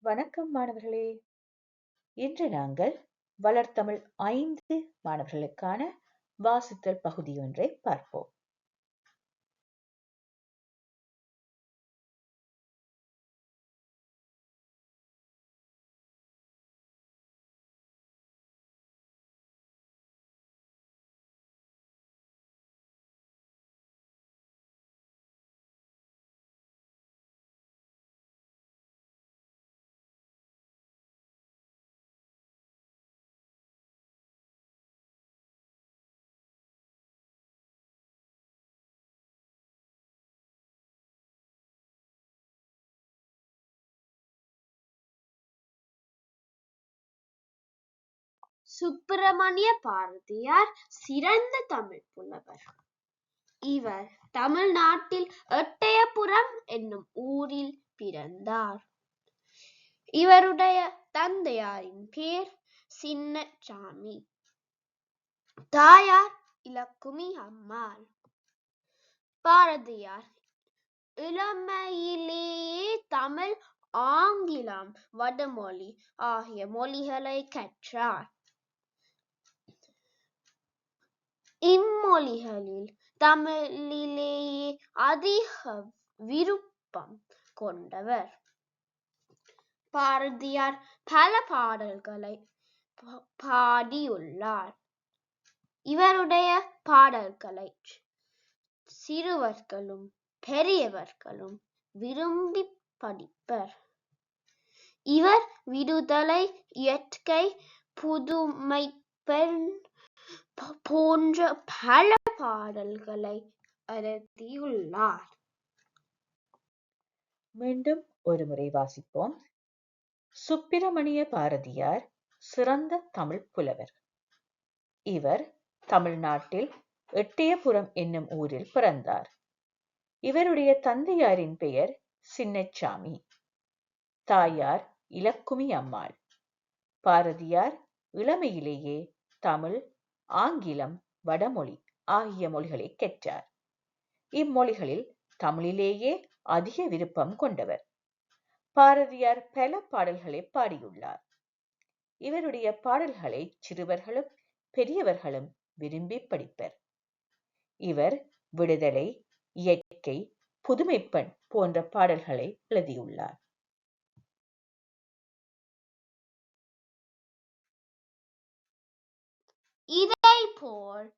வணக்கம் மாணவர்களே. இன்று நாங்கள் வளர்தமிழ் 5 மாணவர்களுக்கான வாசித்தல் பகுதி ஒன்றை பார்ப்போம். சுப்பிரமணிய பாரதியார் சிறந்த தமிழ் புலவர். இவர் தமிழ்நாட்டில் எட்டயபுரம் என்னும் ஊரில் பிறந்தார். இவருடைய தந்தையாரின் பெயர் சின்னசாமி, தாயார் இலக்குமி அம்மாள். பாரதியார் இளமையிலேயே தமிழ், ஆங்கிலம், வடமொழி ஆகிய மொழிகளை கற்றார். இம்மொழிகளில் தமிழிலேயே அதிக விருப்பம் கொண்டவர். பாரதியார் பல பாடல்களை பாடியுள்ளார். இவருடைய பாடல்களை சிறுவர்களும் பெரியவர்களும் விரும்பி படிப்பர். இவர் விடுதலை, இயற்கை, புதுமைப்பெண் போன்ற பல பாடல்களை எழுதியுள்ளார். மீண்டும் ஒரு முறை வாசிப்போம். சுப்பிரமணிய பாரதியார் சிறந்த தமிழ் புலவர். இவர் தமிழ்நாட்டில் எட்டயபுரம் என்னும் ஊரில் பிறந்தார். இவருடைய தந்தையாரின் பெயர் சின்னசாமி, தாயார் இலக்குமி அம்மாள். பாரதியார் இளமையிலேயே தமிழ், ஆங்கிலம், வடமொழி ஆகிய மொழிகளை கற்றார். இம்மொழிகளில் தமிழிலேயே அதிக விருப்பம் கொண்டவர். பாரதியார் பல பாடல்களை பாடியுள்ளார். இவருடைய பாடல்களை சிறுவர்களும் பெரியவர்களும் விரும்பி படிப்பர். இவர் விடுதலை, இயற்கை, புதுமைப்பெண் போன்ற பாடல்களை எழுதியுள்ளார். இதேபோல்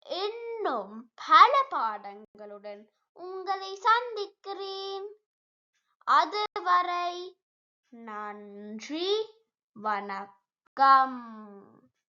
இன்னும் பல பாடங்களுடன் உங்களை சந்திக்கிறேன். அதுவரை நன்றி, வணக்கம்.